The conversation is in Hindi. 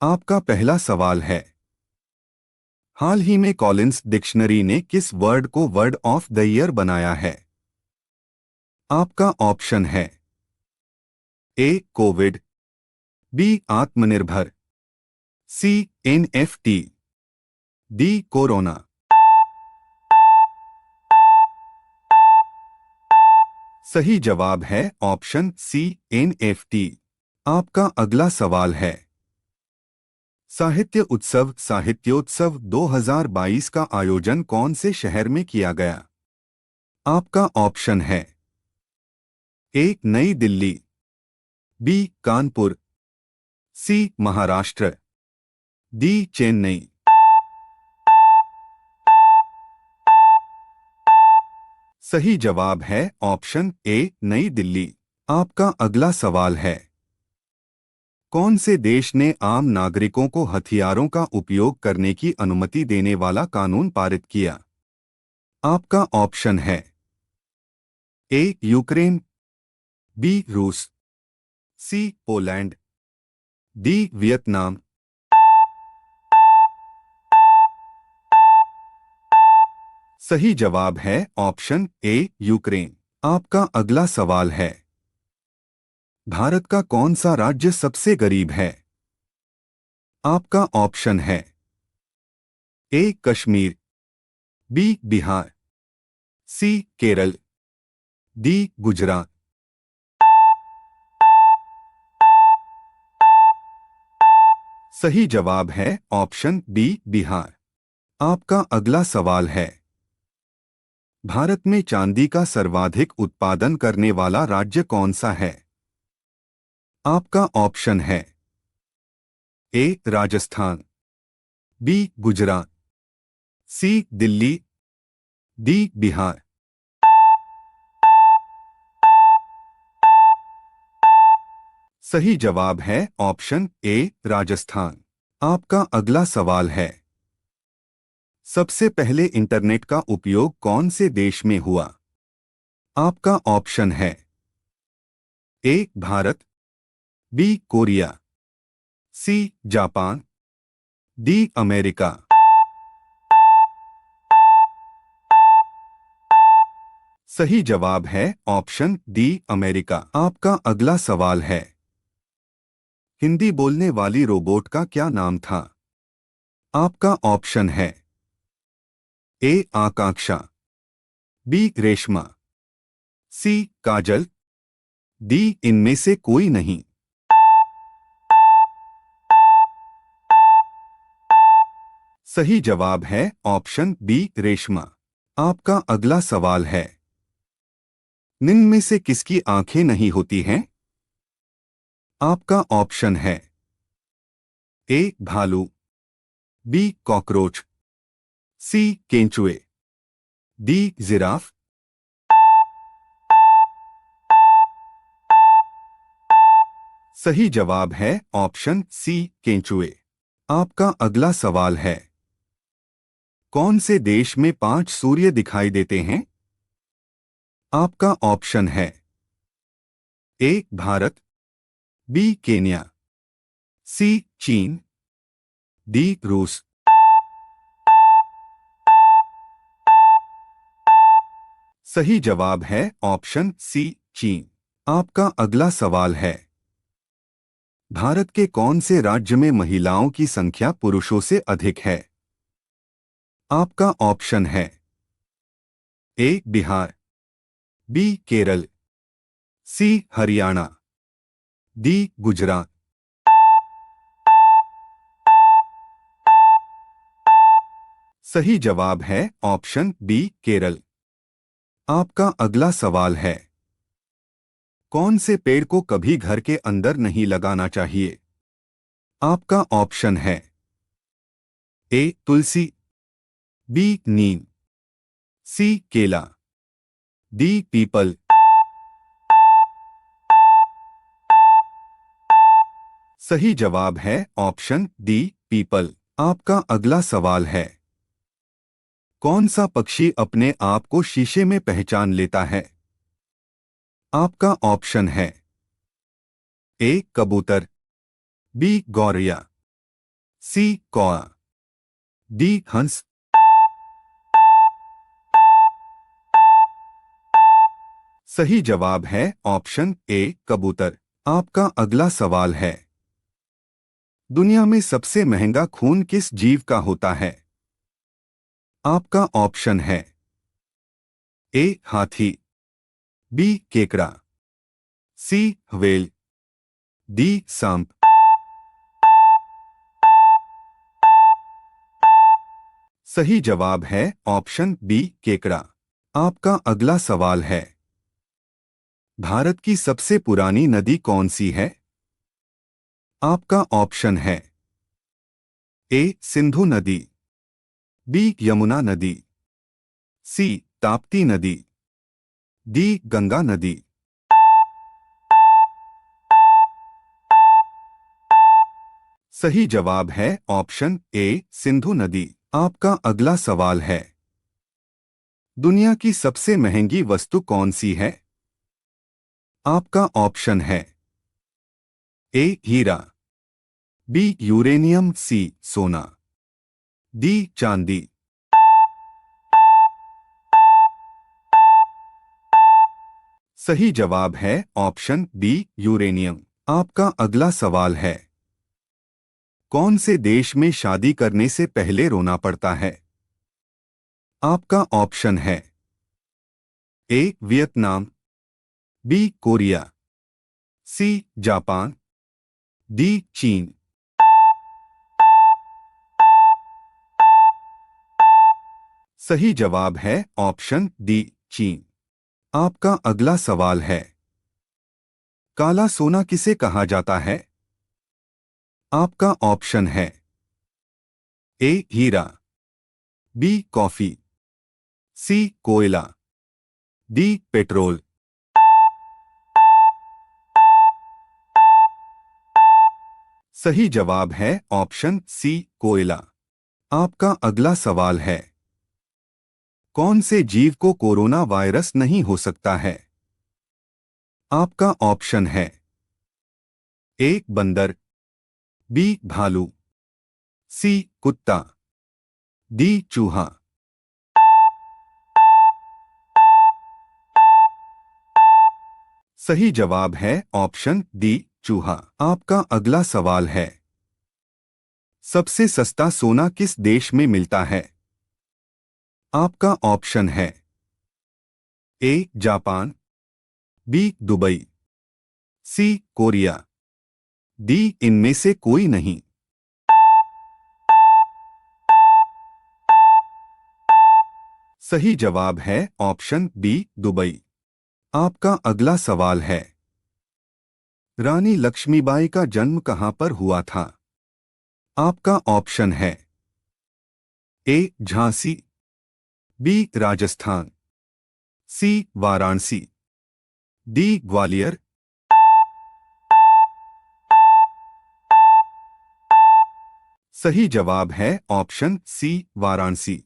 आपका पहला सवाल है, हाल ही में कॉलिंस डिक्शनरी ने किस वर्ड को वर्ड ऑफ द ईयर बनाया है? आपका ऑप्शन है ए कोविड, बी आत्मनिर्भर, सी एनएफटी, डी कोरोना। सही जवाब है ऑप्शन सी एनएफटी। आपका अगला सवाल है, साहित्योत्सव 2022 का आयोजन कौन से शहर में किया गया? आपका ऑप्शन है ए नई दिल्ली, बी कानपुर, सी महाराष्ट्र, डी चेन्नई। सही जवाब है ऑप्शन ए नई दिल्ली। आपका अगला सवाल है, कौन से देश ने आम नागरिकों को हथियारों का उपयोग करने की अनुमति देने वाला कानून पारित किया? आपका ऑप्शन है ए यूक्रेन, बी रूस, सी पोलैंड, डी वियतनाम। सही जवाब है ऑप्शन ए यूक्रेन। आपका अगला सवाल है, भारत का कौन सा राज्य सबसे गरीब है? आपका ऑप्शन है ए कश्मीर, बी बिहार, सी केरल, डी गुजरात। सही जवाब है ऑप्शन बी बिहार। आपका अगला सवाल है, भारत में चांदी का सर्वाधिक उत्पादन करने वाला राज्य कौन सा है? आपका ऑप्शन है ए राजस्थान, बी गुजरात, सी दिल्ली, डी बिहार। सही जवाब है ऑप्शन ए राजस्थान। आपका अगला सवाल है, सबसे पहले इंटरनेट का उपयोग कौन से देश में हुआ? आपका ऑप्शन है A Bharat, B Korea, C Japan, D America. सही जवाब है ऑप्शन डी अमेरिका। आपका अगला सवाल है, हिंदी बोलने वाली रोबोट का क्या नाम था? आपका ऑप्शन है ए आकांक्षा, बी रेशमा, सी काजल, डी इनमें से कोई नहीं। सही जवाब है ऑप्शन बी रेशमा। आपका अगला सवाल है, निम्न में से किसकी आंखें नहीं होती हैं? आपका ऑप्शन है ए भालू, बी कॉकरोच, सी केंचुए, डी जिराफ। सही जवाब है ऑप्शन सी केंचुए। आपका अगला सवाल है, कौन से देश में 5 सूर्य दिखाई देते हैं? आपका ऑप्शन है ए भारत, बी केन्या, सी चीन, डी रूस। सही जवाब है ऑप्शन सी चीन। आपका अगला सवाल है, भारत के कौन से राज्य में महिलाओं की संख्या पुरुषों से अधिक है? आपका ऑप्शन है ए बिहार, बी केरल, सी हरियाणा, डी गुजरात। सही जवाब है ऑप्शन बी केरल। आपका अगला सवाल है, कौन से पेड़ को कभी घर के अंदर नहीं लगाना चाहिए? आपका ऑप्शन है ए तुलसी, बी नीम, सी केला, डी पीपल। सही जवाब है ऑप्शन डी पीपल। आपका अगला सवाल है, कौन सा पक्षी अपने आप को शीशे में पहचान लेता है? आपका ऑप्शन है ए कबूतर, बी गौरैया, सी कौआ, डी हंस। सही जवाब है ऑप्शन ए कबूतर। आपका अगला सवाल है, दुनिया में सबसे महंगा खून किस जीव का होता है? आपका ऑप्शन है ए हाथी, बी केकड़ा, सी व्हेल, डी सांप। सही जवाब है ऑप्शन बी केकड़ा। आपका अगला सवाल है, भारत की सबसे पुरानी नदी कौन सी है? आपका ऑप्शन है ए सिंधु नदी, बी यमुना नदी, सी ताप्ती नदी, डी गंगा नदी। सही जवाब है ऑप्शन ए सिंधु नदी। आपका अगला सवाल है, दुनिया की सबसे महंगी वस्तु कौन सी है? आपका ऑप्शन है ए हीरा, बी यूरेनियम, सी सोना, डी चांदी। सही जवाब है ऑप्शन बी यूरेनियम। आपका अगला सवाल है, कौन से देश में शादी करने से पहले रोना पड़ता है? आपका ऑप्शन है A Vietnam, B Korea, C Japan, D चीन। सही जवाब है ऑप्शन डी चीन। आपका अगला सवाल है, काला सोना किसे कहा जाता है? आपका ऑप्शन है ए हीरा, बी कॉफी, सी कोयला, डी पेट्रोल। सही जवाब है ऑप्शन सी कोयला। आपका अगला सवाल है, कौन से जीव को कोरोना वायरस नहीं हो सकता है? आपका ऑप्शन है ए बंदर, बी भालू, सी कुत्ता, डी चूहा। सही जवाब है ऑप्शन डी चूहा। आपका अगला सवाल है, सबसे सस्ता सोना किस देश में मिलता है? आपका ऑप्शन है A Japan, B Dubai, C Korea, D इनमें से कोई नहीं। सही जवाब है ऑप्शन बी दुबई। आपका अगला सवाल है, रानी लक्ष्मीबाई का जन्म कहां पर हुआ था? आपका ऑप्शन है ए झांसी, बी राजस्थान, सी वाराणसी, डी ग्वालियर। सही जवाब है ऑप्शन सी वाराणसी।